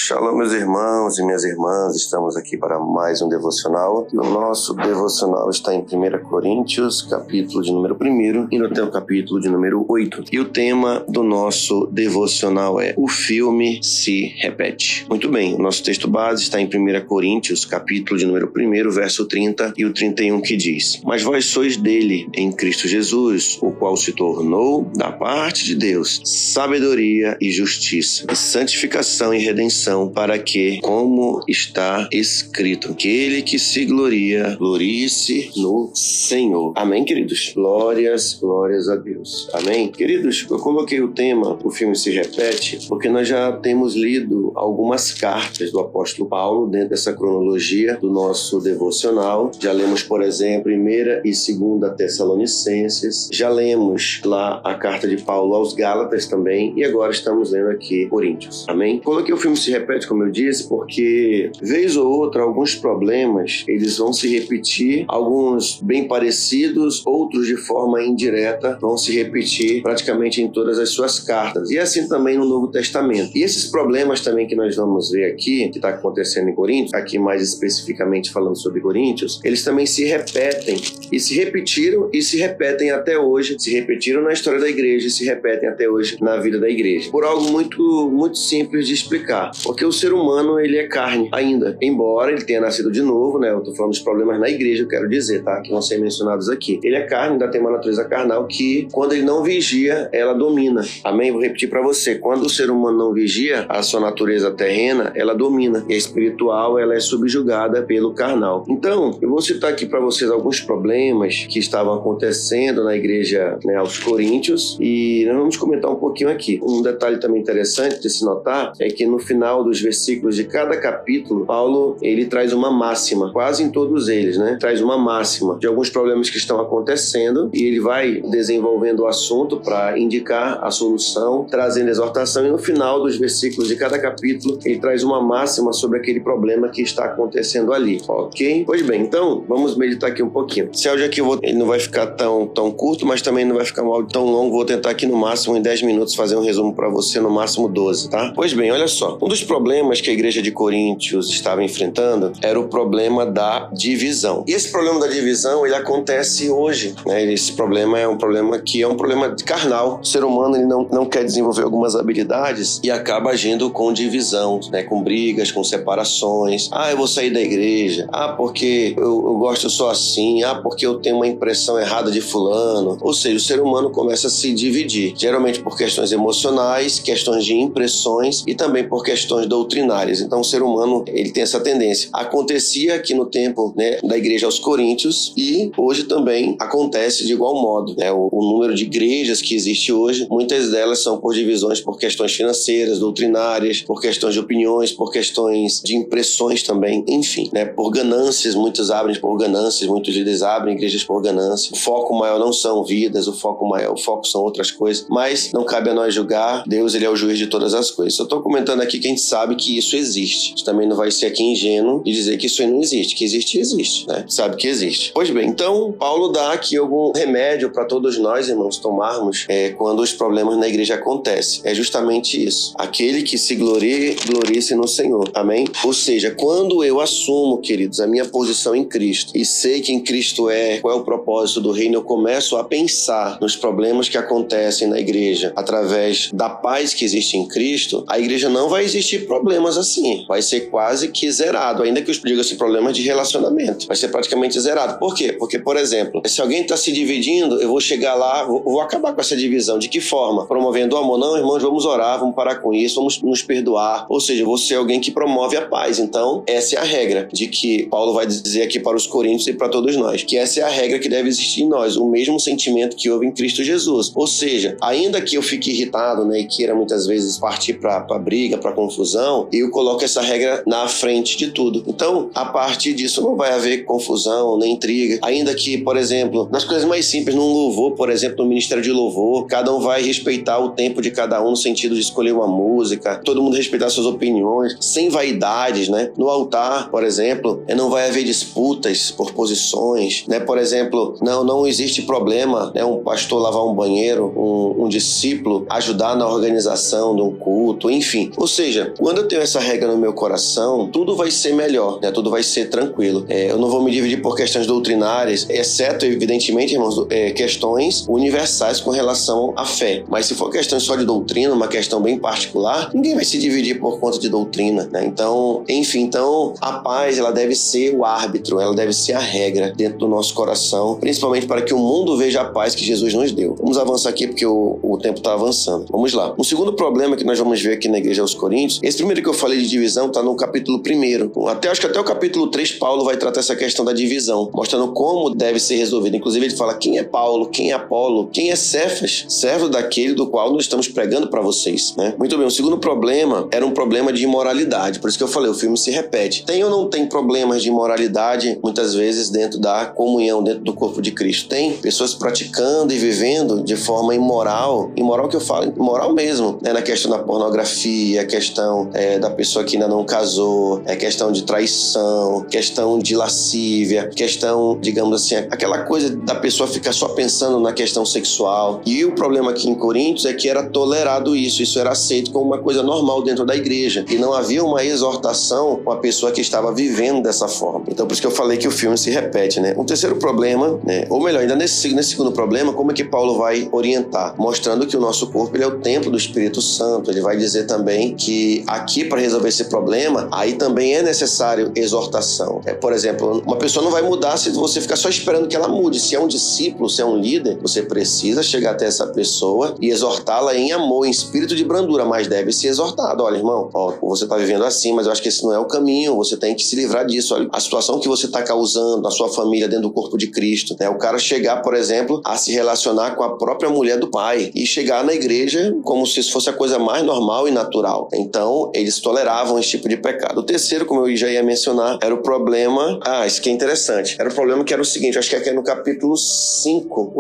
Shalom, meus irmãos e minhas irmãs, estamos aqui para mais um devocional. O nosso devocional está em 1 Coríntios, capítulo de número 1, e no teu capítulo de número 8. E o tema do nosso devocional é O Filme se Repete. Muito bem, o nosso texto base está em 1 Coríntios, capítulo de número 1, verso 30 e o 31, que diz: Mas vós sois dele, em Cristo Jesus, o qual se tornou, da parte de Deus, sabedoria e justiça, e santificação e redenção, para que, como está escrito, aquele que se gloria, glorie-se no Senhor. Amém, queridos? Glórias a Deus. Amém? Queridos, eu coloquei o tema O Filme se Repete, porque nós já temos lido algumas cartas do apóstolo Paulo dentro dessa cronologia do nosso devocional. Já lemos, por exemplo, 1ª e 2ª Tessalonicenses, já lemos lá a carta de Paulo aos Gálatas também, e agora estamos lendo aqui Coríntios. Amém? Coloquei o filme se repete, como eu disse, porque vez ou outra alguns problemas eles vão se repetir, alguns bem parecidos, outros de forma indireta vão se repetir praticamente em todas as suas cartas, e assim também no Novo Testamento. E esses problemas também que nós vamos ver aqui, que está acontecendo em Coríntios, aqui mais especificamente falando sobre Coríntios, eles também se repetem, e se repetiram e se repetem até hoje, se repetiram na história da igreja e se repetem até hoje na vida da igreja, por algo muito simples de explicar, porque o ser humano ele é carne ainda, embora ele tenha nascido de novo, né? Eu tô falando dos problemas na igreja, eu quero dizer, tá? Que vão ser mencionados aqui. Ele é carne, ainda tem uma natureza carnal que, quando ele não vigia, ela domina. Amém? Vou repetir para você. Quando o ser humano não vigia, a sua natureza terrena, ela domina, e a espiritual, ela é subjugada pelo carnal. Então, eu vou citar aqui para vocês alguns problemas que estavam acontecendo na igreja, né, aos Coríntios, e nós vamos comentar um pouquinho aqui. Um detalhe também interessante de se notar é que no final dos versículos de cada capítulo, Paulo, ele traz uma máxima, quase em todos eles, né? Traz uma máxima de alguns problemas que estão acontecendo, e ele vai desenvolvendo o assunto para indicar a solução, trazendo exortação, e no final dos versículos de cada capítulo, ele traz uma máxima sobre aquele problema que está acontecendo ali, ok? Pois bem, então, vamos meditar aqui um pouquinho. Esse áudio aqui, ele não vai ficar tão curto, mas também não vai ficar um áudio tão longo. Vou tentar aqui no máximo em 10 minutos fazer um resumo para você, no máximo 12, tá? Pois bem, olha só. Um dos problemas que a igreja de Coríntios estava enfrentando era o problema da divisão. E esse problema da divisão, ele acontece hoje, né? Esse problema é um problema carnal. O ser humano, ele não quer desenvolver algumas habilidades e acaba agindo com divisão, né? Com brigas, com separações. Ah, eu vou sair da igreja. Ah, porque eu gosto só assim. Ah, porque eu tenho uma impressão errada de fulano. Ou seja, o ser humano começa a se dividir, geralmente por questões emocionais, questões de impressões e também por questões doutrinárias. Então o ser humano, ele tem essa tendência. Acontecia aqui no tempo, né, da igreja aos Coríntios, e hoje também acontece de igual modo, né? O número de igrejas que existe hoje, muitas delas são por divisões por questões financeiras, doutrinárias, por questões de opiniões, por questões de impressões também, enfim, né? Por ganâncias, muitos abrem por ganâncias, muitos líderes abrem igrejas por ganância. O foco maior não são vidas, o foco são outras coisas, mas não cabe a nós julgar. Deus, ele é o juiz de todas as coisas. Eu estou comentando aqui que a gente sabe que isso existe. A gente também não vai ser aqui ingênuo de dizer que isso aí não existe. Que existe, né? Sabe que existe. Pois bem, então Paulo dá aqui algum remédio para todos nós, irmãos, tomarmos quando os problemas na igreja acontecem. É justamente isso. Aquele que se glorie-se no Senhor. Amém? Ou seja, quando eu assumo, queridos, a minha posição em Cristo e sei que em Cristo qual é o propósito do reino, eu começo a pensar nos problemas que acontecem na igreja através da paz que existe em Cristo, a igreja não vai existir problemas assim. Vai ser quase que zerado, ainda que eu diga assim, problemas de relacionamento. Vai ser praticamente zerado. Por quê? Porque, por exemplo, se alguém está se dividindo, eu vou chegar lá, vou acabar com essa divisão. De que forma? Promovendo o amor. Não, irmãos, vamos orar, vamos parar com isso, vamos nos perdoar. Ou seja, eu vou ser alguém que promove a paz. Então, essa é a regra de que Paulo vai dizer aqui para os Coríntios e para todos nós, que essa é a regra que deve existir em nós, o mesmo sentimento que houve em Cristo Jesus. Ou seja, ainda que eu fique irritado, né, e queira muitas vezes partir para briga, para confusão, eu coloco essa regra na frente de tudo. Então, a partir disso não vai haver confusão, nem intriga. Ainda que, por exemplo, nas coisas mais simples, num louvor, por exemplo, no ministério de louvor, cada um vai respeitar o tempo de cada um no sentido de escolher uma música, todo mundo respeitar suas opiniões, sem vaidades, né? No altar, por exemplo, não vai haver disputas por posições, né? Por exemplo, não existe problema, né? Um pastor lavar um banheiro, um discípulo ajudar na organização de um culto, enfim. Ou seja, quando eu tenho essa regra no meu coração, tudo vai ser melhor, né? Tudo vai ser tranquilo. Eu não vou me dividir por questões doutrinárias, exceto, evidentemente, irmãos, questões universais com relação à fé. Mas se for questão só de doutrina, uma questão bem particular, ninguém vai se dividir por conta de doutrina, né? Então, enfim, a paz, ela deve ser o árbitro, ela deve ser a regra dentro do nosso coração, principalmente para que o mundo veja a paz que Jesus nos deu. Vamos avançar aqui porque o tempo está avançando. Vamos lá. Um segundo problema que nós vamos ver aqui na igreja aos Coríntios, esse primeiro que eu falei de divisão está no capítulo 1. Acho que até o capítulo 3, Paulo vai tratar essa questão da divisão, mostrando como deve ser resolvida. Inclusive, ele fala quem é Paulo, quem é Apolo, quem é Cefas, servo daquele do qual nós estamos pregando para vocês, né? Muito bem, o segundo problema era um problema de imoralidade. Por isso que eu falei, o filme se repete. Tem ou não tem problemas de imoralidade, muitas vezes, dentro da comunhão, dentro do corpo de Cristo? Tem pessoas praticando e vivendo de forma imoral que eu falo, imoral mesmo, né? Na questão da pornografia, a questão da pessoa que ainda não casou, questão de traição, questão de lascívia, questão, digamos assim, aquela coisa da pessoa ficar só pensando na questão sexual. E o problema aqui em Coríntios é que era tolerado isso era aceito como uma coisa normal dentro da igreja, e não havia uma exortação com a pessoa que estava vivendo dessa forma. Então, por isso que eu falei que o filme se repete, né? Um terceiro problema, né? Ou melhor, ainda nesse segundo problema, como é que Paulo vai orientar? Mostrando que o nosso corpo, ele é o templo do Espírito Santo. Ele vai dizer também que aqui, para resolver esse problema, aí também é necessário exortação. Por exemplo, uma pessoa não vai mudar se você ficar só esperando que ela mude. Se é um discípulo, se é um líder, você precisa chegar até essa pessoa e exortá-la em amor, em espírito de brandura, mas deve ser exortado. Olha, irmão, você está vivendo assim, mas eu acho que esse não é o caminho, você tem que se livrar disso. Olha, a situação que você está causando na sua família dentro do corpo de Cristo, né? O cara chegar, por exemplo, a se relacionar com a própria mulher do pai e chegar na igreja como se isso fosse a coisa mais normal e natural. Então, eles toleravam esse tipo de pecado. O terceiro, como eu já ia mencionar, era o problema... isso aqui é interessante. Era o problema que era o seguinte, acho que aqui é no capítulo 5,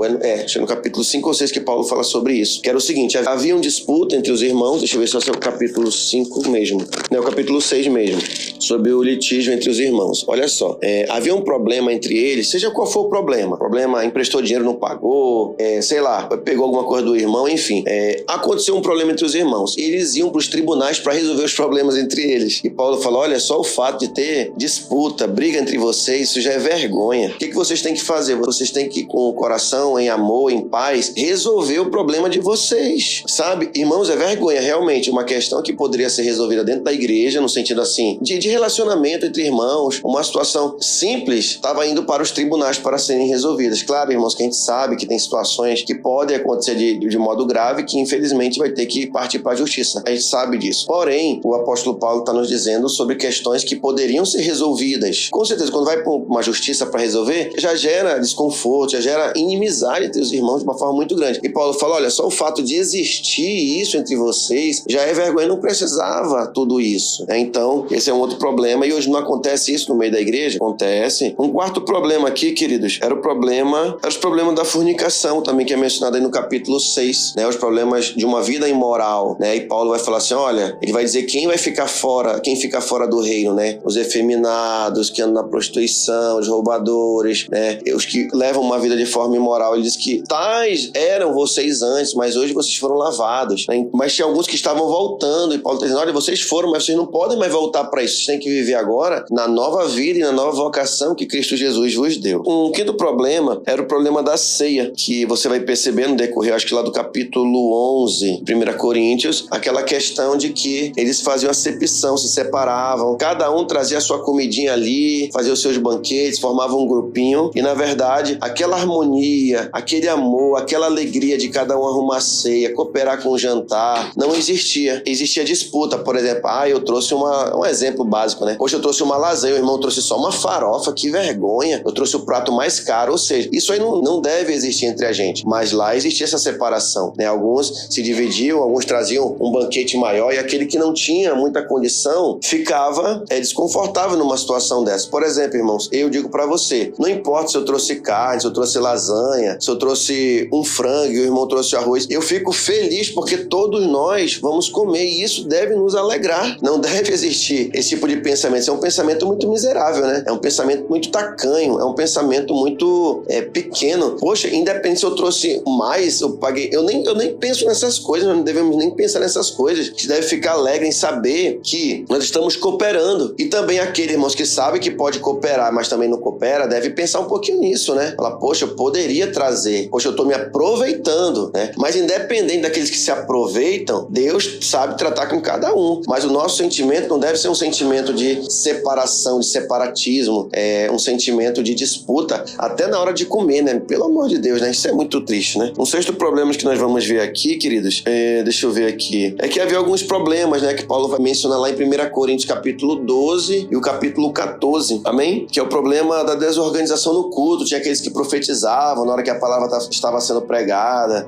acho que é no capítulo 5 ou 6 que Paulo fala sobre isso, que era o seguinte, havia um disputa entre os irmãos, deixa eu ver se é o capítulo 5 mesmo, não, é o capítulo 6 mesmo, sobre o litígio entre os irmãos. Olha só, havia um problema entre eles, seja qual for o problema, emprestou dinheiro, não pagou, sei lá, pegou alguma coisa do irmão, enfim, aconteceu um problema entre os irmãos, e eles iam para os tribunais para resolver os problemas entre eles, e Paulo falou, olha, só o fato de ter disputa, briga entre vocês, isso já é vergonha. O que vocês têm que fazer? Vocês têm que, com o coração, em amor, em paz, resolver o problema de vocês, sabe? Irmãos, é vergonha, realmente, uma questão que poderia ser resolvida dentro da igreja, no sentido assim, de relacionamento entre irmãos, uma situação simples, estava indo para os tribunais para serem resolvidas. Claro, irmãos, que a gente sabe que tem situações que podem acontecer de modo grave, que infelizmente vai ter que partir para a justiça. A gente sabe disso. Porém, o apóstolo Paulo está nos dizendo sobre questões que poderiam ser resolvidas. Com certeza, quando vai para uma justiça para resolver, já gera desconforto, já gera inimizade entre os irmãos de uma forma muito grande. E Paulo fala, olha, só o fato de existir isso entre vocês já é vergonha, não precisava tudo isso. Então, esse é um outro problema, e hoje não acontece isso no meio da igreja? Acontece. Um quarto problema aqui, queridos, era os problemas da fornicação, também que é mencionado aí no capítulo 6, né? Os problemas de uma vida imoral, né? E Paulo vai falar assim, olha, ele vai dizer quem fica fora do reino, né? Os efeminados, que andam na prostituição, os roubadores, né? Os que levam uma vida de forma imoral. Ele diz que tais eram vocês antes, mas hoje vocês foram lavados, né? Mas tinha alguns que estavam voltando, e Paulo está dizendo, olha, vocês foram, mas vocês não podem mais voltar para isso, vocês têm que viver agora na nova vida e na nova vocação que Cristo Jesus vos deu. Um quinto problema era o problema da ceia, que você vai perceber no decorrer, acho que lá do capítulo 11, 1 Coríntios, aquela questão de que eles faziam acepção, se separavam, cada um trazia a sua comidinha ali, fazia os seus banquetes, formavam um grupinho, e na verdade, aquela harmonia, aquele amor, aquela alegria de cada um arrumar a ceia, cooperar com o jantar, não existia. Existia disputa, por exemplo, eu trouxe um exemplo básico, né? Poxa, eu trouxe uma lasanha, o irmão trouxe só uma farofa, que vergonha, eu trouxe o prato mais caro, ou seja, isso aí não deve existir entre a gente, mas lá existia essa separação, né? Alguns se dividiam, alguns traziam um banquete maior, e aquele que não tinha muita condição ficava desconfortável numa situação dessa. Por exemplo, irmãos, eu digo pra você, não importa se eu trouxe carne, se eu trouxe lasanha, se eu trouxe um frango e o irmão trouxe arroz, eu fico feliz porque todos nós vamos comer, e isso deve nos alegrar. Não deve existir esse tipo tipo de pensamento? Isso é um pensamento muito miserável, né? É um pensamento muito tacanho, é um pensamento muito pequeno. Poxa, independente se eu trouxe mais, eu paguei. Eu nem penso nessas coisas, nós não devemos nem pensar nessas coisas. A gente deve ficar alegre em saber que nós estamos cooperando. E também aquele, irmãos, que sabe que pode cooperar, mas também não coopera, deve pensar um pouquinho nisso, né? Falar, poxa, eu poderia trazer, poxa, eu estou me aproveitando, né? Mas independente daqueles que se aproveitam, Deus sabe tratar com cada um. Mas o nosso sentimento não deve ser um sentimento de separação, de separatismo, um sentimento de disputa, até na hora de comer, né? Pelo amor de Deus, né? Isso é muito triste, né? Um sexto problema que nós vamos ver aqui, queridos, deixa eu ver aqui, é que havia alguns problemas, né? Que Paulo vai mencionar lá em 1 Coríntios capítulo 12 e o capítulo 14, amém? Que é o problema da desorganização no culto. Tinha aqueles que profetizavam na hora que a palavra estava sendo pregada,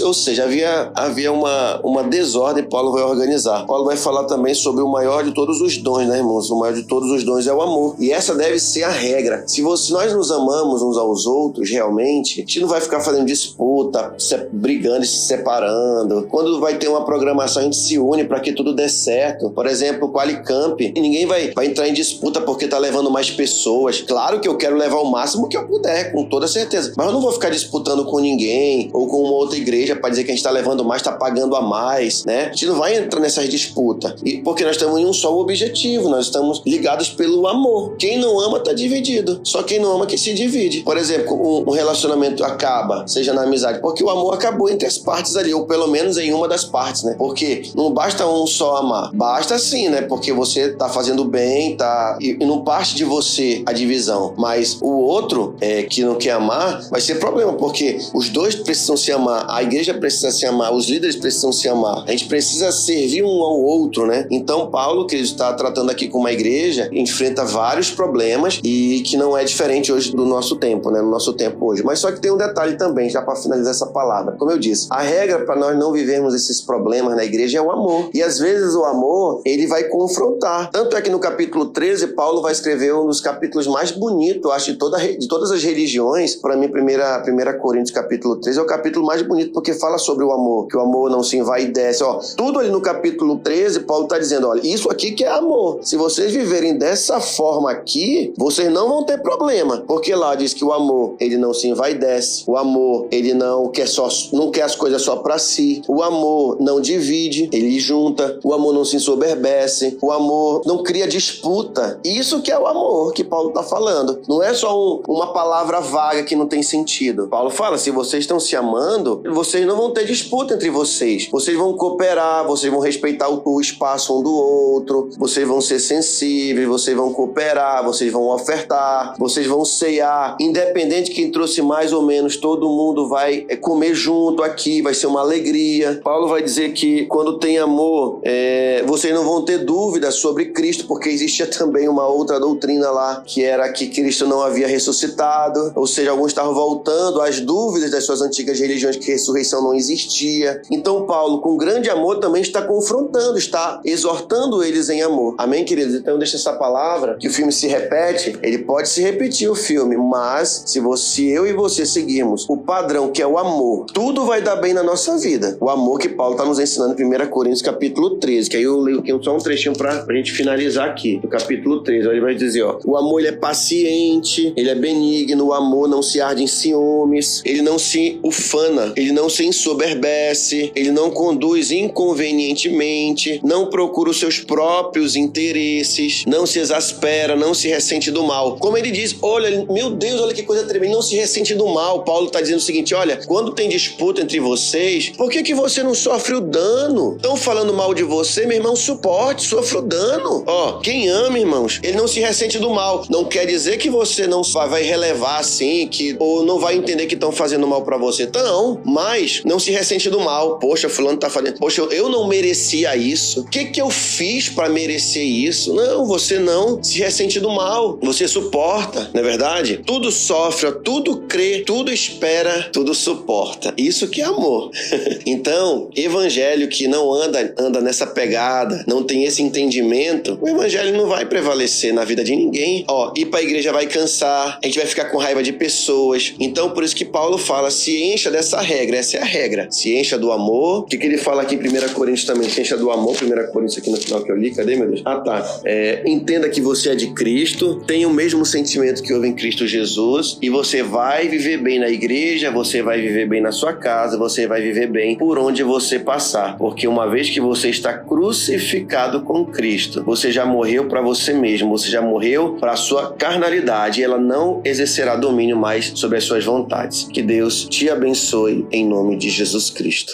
ou seja, havia uma desordem. Paulo vai organizar. Paulo vai falar também sobre o maior de todos os dons, né, irmãos? O maior de todos os dons é o amor. E essa deve ser a regra. Se nós nos amamos uns aos outros, realmente, a gente não vai ficar fazendo disputa, brigando e se separando. Quando vai ter uma programação, a gente se une para que tudo dê certo. Por exemplo, o Qualicamp, ninguém vai entrar em disputa porque tá levando mais pessoas. Claro que eu quero levar o máximo que eu puder, com toda certeza. Mas eu não vou ficar disputando com ninguém ou com uma outra igreja para dizer que a gente tá levando mais, tá pagando a mais, né? A gente não vai entrar nessas disputas. E porque nós estamos em um só objetivo, nós estamos ligados pelo amor. Quem não ama tá dividido. Só quem não ama que se divide. Por exemplo, um relacionamento acaba, seja na amizade, porque o amor acabou entre as partes ali, ou pelo menos em uma das partes, né? Porque não basta um só amar. Basta sim, né? Porque você tá fazendo bem, e não parte de você a divisão. Mas o outro, que não quer amar, vai ser problema, porque os dois precisam se amar, a igreja precisa se amar, os líderes precisam se amar. A gente precisa servir um ao outro, né? Então, Paulo, que ele está tratando aqui com uma igreja, enfrenta vários problemas e que não é diferente hoje do nosso tempo, né? No nosso tempo hoje. Mas só que tem um detalhe também, já para finalizar essa palavra. Como eu disse, a regra para nós não vivermos esses problemas na igreja é o amor. E às vezes o amor, ele vai confrontar. Tanto é que no capítulo 13, Paulo vai escrever um dos capítulos mais bonitos, acho, de todas as religiões. Para mim, 1 Coríntios capítulo 13 é o capítulo mais bonito, porque fala sobre o amor, que o amor não se envaidece. Tudo ali no capítulo 13, Paulo está dizendo, olha, isso aqui que é amor. Se vocês viverem dessa forma aqui, vocês não vão ter problema, porque lá diz que o amor, ele não se envaidece, o amor, ele não quer as coisas só para si, o amor não divide, ele junta, o amor não se ensoberbece, o amor não cria disputa. Isso que é o amor que Paulo está falando. Não é só uma palavra vaga que não tem sentido. Paulo fala, se vocês estão se amando, vocês não vão ter disputa entre vocês. Vocês vão cooperar, vocês vão respeitar o espaço um do outro, vocês vão ser sensíveis, vocês vão cooperar, vocês vão ofertar, vocês vão ceiar. Independente de quem trouxe mais ou menos, todo mundo vai comer junto aqui, vai ser uma alegria. Paulo vai dizer que quando tem amor, vocês não vão ter dúvidas sobre Cristo, porque existia também uma outra doutrina lá, que era que Cristo não havia ressuscitado, ou seja, alguns estavam voltando às dúvidas das suas antigas religiões, que ressurreição não existia. Então Paulo, com grande amor, também está confrontando, está exortando eles em amor. Amém, queridos? Então deixa essa palavra, que o filme se repete, ele pode se repetir o filme, mas se eu e você seguirmos o padrão que é o amor, tudo vai dar bem na nossa vida. O amor que Paulo está nos ensinando em 1 Coríntios capítulo 13, que aí eu leio aqui só um trechinho para a gente finalizar aqui, no capítulo 13, ele vai dizer, o amor ele é paciente, ele é benigno, o amor não se arde em ciúmes, ele não se ufana, ele não se ensoberbece, ele não conduz inconvenientemente, não procura os seus próprios interesses, não se exaspera, não se ressente do mal. Como ele diz, olha, meu Deus, olha que coisa tremenda, não se ressente do mal. Paulo está dizendo o seguinte, olha, quando tem disputa entre vocês, por que você não sofre o dano? Estão falando mal de você, meu irmão, suporte, sofra o dano. Quem ama, irmãos, ele não se ressente do mal. Não quer dizer que você não vai relevar assim, ou não vai entender que estão fazendo mal para você. Não, mas não se ressente do mal. Poxa, fulano tá fazendo, poxa, eu não merecia isso. O que eu fiz para merecer isso? Não, você não se ressente do mal. Você suporta, não é verdade? Tudo sofre, tudo crê, tudo espera, tudo suporta. Isso que é amor. Então, evangelho que não anda nessa pegada, não tem esse entendimento, o evangelho não vai prevalecer na vida de ninguém. Ir pra igreja vai cansar, a gente vai ficar com raiva de pessoas. Então, por isso que Paulo fala, se encha dessa regra, essa é a regra. Se encha do amor. O que ele fala aqui em 1 Coríntios também? Se encha do amor, 1 Coríntios aqui no final que eu li, cadê, meu Deus? tá. Entenda que você é de Cristo, tem o mesmo sentimento que houve em Cristo Jesus, e você vai viver bem na igreja, você vai viver bem na sua casa, você vai viver bem por onde você passar, porque uma vez que você está crucificado com Cristo, você já morreu para você mesmo, você já morreu para a sua carnalidade, e ela não exercerá domínio mais sobre as suas vontades. Que Deus te abençoe em nome de Jesus Cristo.